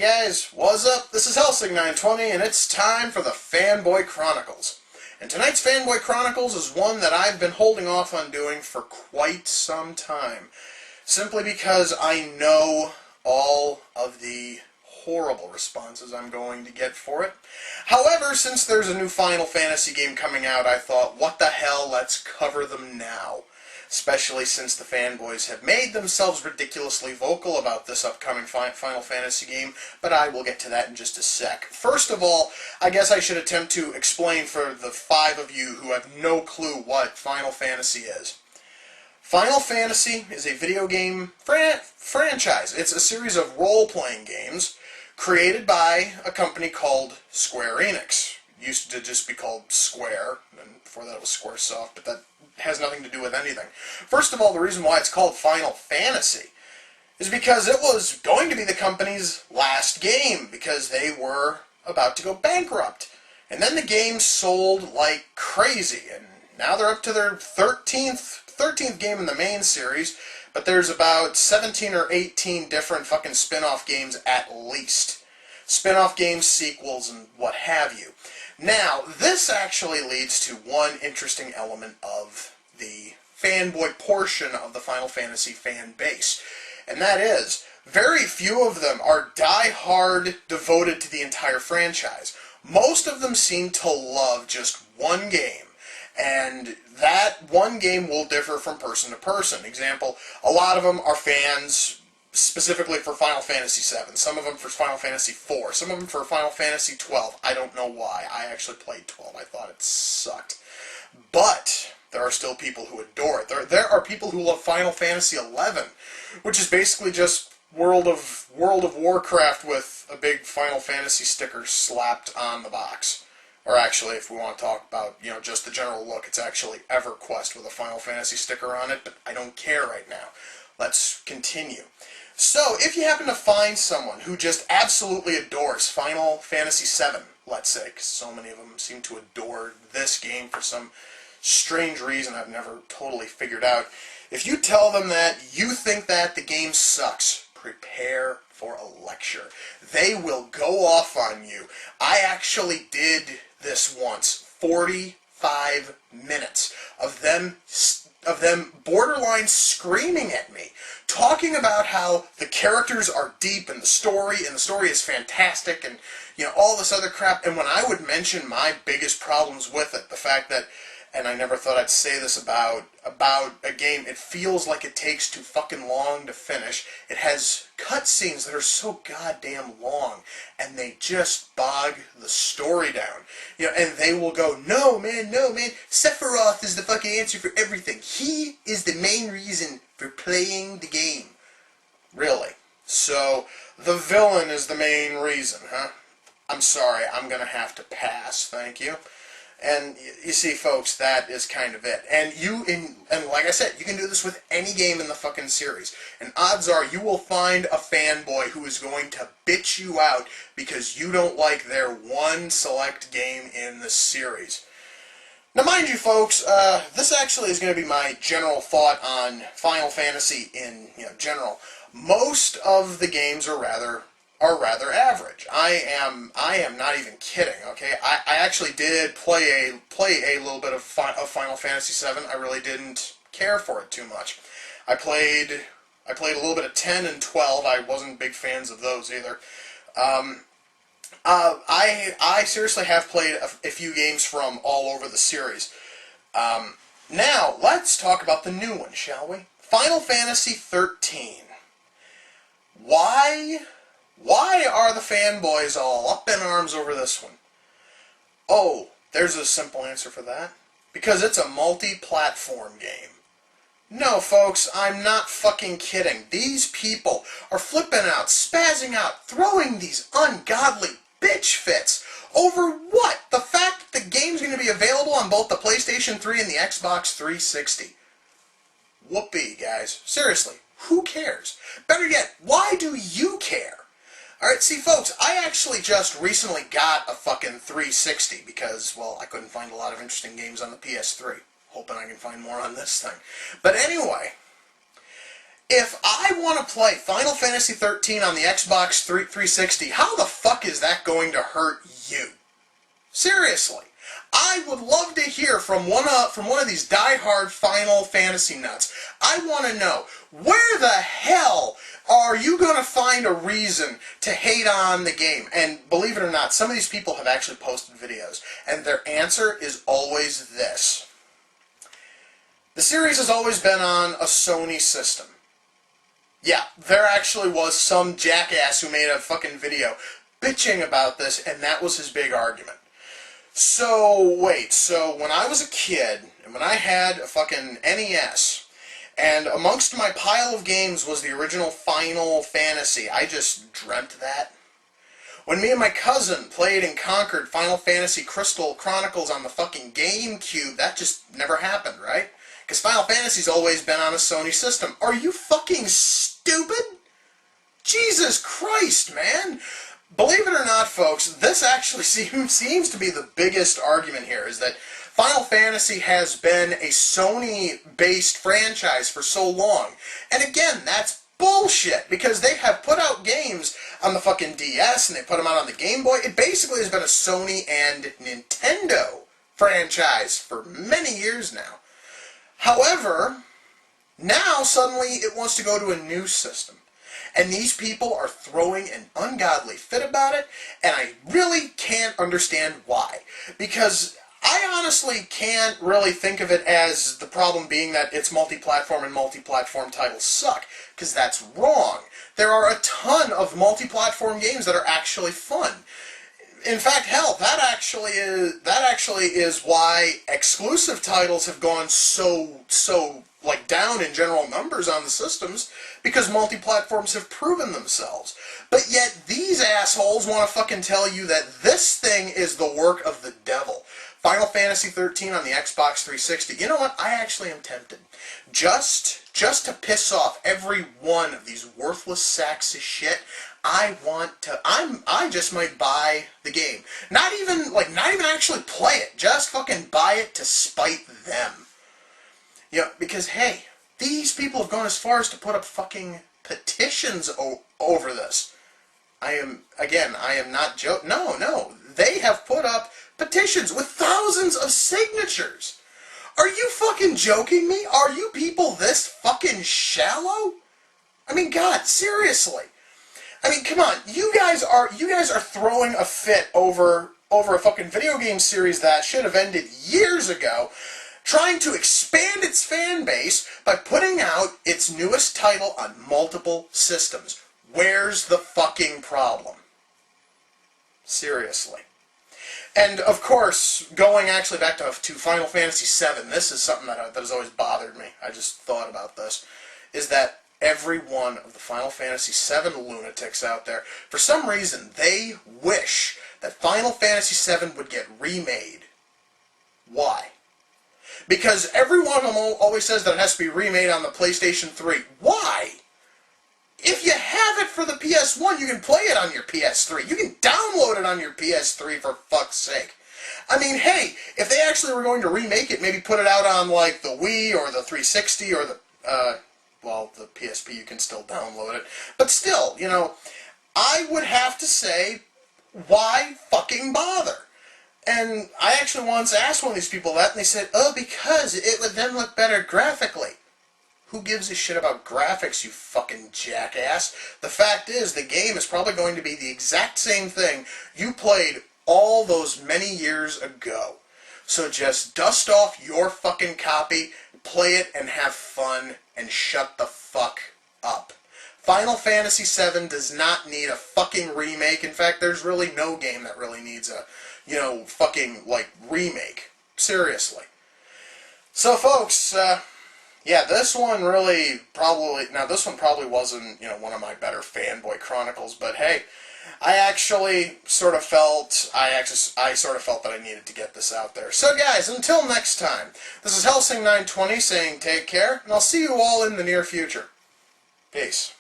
guys, what's up? This is Hellsing920 and it's time for the Fanboy Chronicles. And tonight's Fanboy Chronicles is one that I've been holding off on doing for quite some time. Simply because I know all of the horrible responses I'm going to get for it. However, since there's a new Final Fantasy game coming out, I thought, what the hell, let's cover them now. Especially since the fanboys have made themselves ridiculously vocal about this upcoming Final Fantasy game, but I will get to that in just a sec. First of all, I guess I should attempt to explain for the 5 of you who have no clue what Final Fantasy is. Final Fantasy is a video game franchise. It's a series of role-playing games created by a company called Square Enix. It used to just be called Square, and before that it was Squaresoft, but that has nothing to do with anything. First of all, the reason why it's called Final Fantasy is because it was going to be the company's last game, because they were about to go bankrupt. And then the game sold like crazy, and now they're up to their 13th game in the main series, but there's about 17 or 18 different fucking spin-off games at least. Spin-off games, sequels, and what have you. Now, this actually leads to one interesting element of the fanboy portion of the Final Fantasy fan base, and that is, very few of them are die-hard devoted to the entire franchise. Most of them seem to love just one game, and that one game will differ from person to person. Example, a lot of them are fans specifically for Final Fantasy VII, some of them for Final Fantasy IV, some of them for Final Fantasy XII. I don't know why. I actually played 12. I thought it sucked. But there are still people who adore it. There are people who love Final Fantasy XI, which is basically just World of Warcraft with a big Final Fantasy sticker slapped on the box. Or actually, if we want to talk about, just the general look, it's actually EverQuest with a Final Fantasy sticker on it, but I don't care right now. Let's continue. So, if you happen to find someone who just absolutely adores Final Fantasy VII, let's say, because so many of them seem to adore this game for some strange reason I've never totally figured out, if you tell them that you think that the game sucks, prepare for a lecture. They will go off on you. I actually did this once. 45 minutes of them borderline screaming at me, talking about how the characters are deep and the story is fantastic and all this other crap. And when I would mention my biggest problems with it, the fact that, and I never thought I'd say this about a game, it feels like it takes too fucking long to finish. It has cutscenes that are so goddamn long, and they just bog the story down. And they will go, no man, Sephiroth is the fucking answer for everything. He is the main reason for playing the game. Really? So, the villain is the main reason, huh? I'm sorry, I'm gonna have to pass, thank you. And you see, folks, that is kind of it. And like I said, you can do this with any game in the fucking series. And odds are you will find a fanboy who is going to bitch you out because you don't like their one select game in the series. Now, mind you, folks, this actually is going to be my general thought on Final Fantasy in general. Most of the games are rather average. I am not even kidding. Okay, I actually did play a little bit of Final Fantasy VII. I really didn't care for it too much. I played a little bit of 10 and 12. I wasn't big fans of those either. I seriously have played a few games from all over the series. Now let's talk about the new one, shall we? Final Fantasy 13. Why are the fanboys all up in arms over this one? Oh, there's a simple answer for that. Because it's a multi-platform game. No, folks, I'm not fucking kidding. These people are flipping out, spazzing out, throwing these ungodly bitch fits over what? The fact that the game's going to be available on both the PlayStation 3 and the Xbox 360. Whoopee, guys. Seriously, who cares? Better yet, why do you care? Alright, see folks, I actually just recently got a fucking 360 because, well, I couldn't find a lot of interesting games on the PS3. Hoping I can find more on this thing. But anyway, If I want to play Final Fantasy 13 on the Xbox 360, how the fuck is that going to hurt you? Seriously. I would love to hear from one of these diehard Final Fantasy nuts. I want to know, where the hell are you going to find a reason to hate on the game? And believe it or not, some of these people have actually posted videos, and their answer is always this. The series has always been on a Sony system. Yeah, there actually was some jackass who made a fucking video bitching about this, and that was his big argument. So, wait, so when I was a kid, and when I had a fucking NES, and amongst my pile of games was the original Final Fantasy, I just dreamt that. When me and my cousin played and conquered Final Fantasy Crystal Chronicles on the fucking GameCube, that just never happened, right? Because Final Fantasy's always been on a Sony system. Are you fucking stupid? Jesus Christ, man! Believe it or not, folks, this actually seems to be the biggest argument here, is that Final Fantasy has been a Sony-based franchise for so long. And again, that's bullshit, because they have put out games on the fucking DS, and they put them out on the Game Boy. It basically has been a Sony and Nintendo franchise for many years now. However, now suddenly it wants to go to a new system. And these people are throwing an ungodly fit about it, and I really can't understand why. Because I honestly can't really think of it as the problem being that it's multi-platform and multi-platform titles suck, because that's wrong. There are a ton of multi-platform games that are actually fun. In fact, hell, that actually is why exclusive titles have gone so down in general numbers on the systems, because multi-platforms have proven themselves. But yet these assholes want to fucking tell you that this thing is the work of the devil. Final Fantasy 13 on the Xbox 360. You know what? I actually am tempted. Just to piss off every one of these worthless sacks of shit, I just might buy the game. Not even actually play it. Just fucking buy it to spite them. You know, because hey, these people have gone as far as to put up fucking petitions over this. I am not joking. No. They have put up petitions with thousands of signatures. Are you fucking joking me? Are you people this fucking shallow? I mean, God, seriously. I mean, come on. You guys are throwing a fit over a fucking video game series that should have ended years ago, trying to expand its fan base by putting out its newest title on multiple systems. Where's the fucking problem? Seriously. And, of course, going actually back to Final Fantasy VII, this is something that has always bothered me. I just thought about this, is that every one of the Final Fantasy VII lunatics out there, for some reason, they wish that Final Fantasy VII would get remade. Why? Because every one of them always says that it has to be remade on the PlayStation 3. Why? If you have it for the PS1, you can play it on your PS3. You can download it on your PS3, for fuck's sake. I mean, hey, if they actually were going to remake it, maybe put it out on, like, the Wii or the 360 or the, the PSP, you can still download it. But still, you know, I would have to say, why fucking bother? And I actually once asked one of these people that, and they said, oh, because it would then look better graphically. Who gives a shit about graphics, you fucking jackass? The fact is, the game is probably going to be the exact same thing you played all those many years ago. So just dust off your fucking copy, play it, and have fun, and shut the fuck up. Final Fantasy VII does not need a fucking remake. In fact, there's really no game that really needs a, fucking, remake. Seriously. So, folks, yeah, this one probably wasn't, one of my better Fanboy Chronicles, but hey, I sort of felt that I needed to get this out there. So guys, until next time, this is Hellsing920 saying take care, and I'll see you all in the near future. Peace.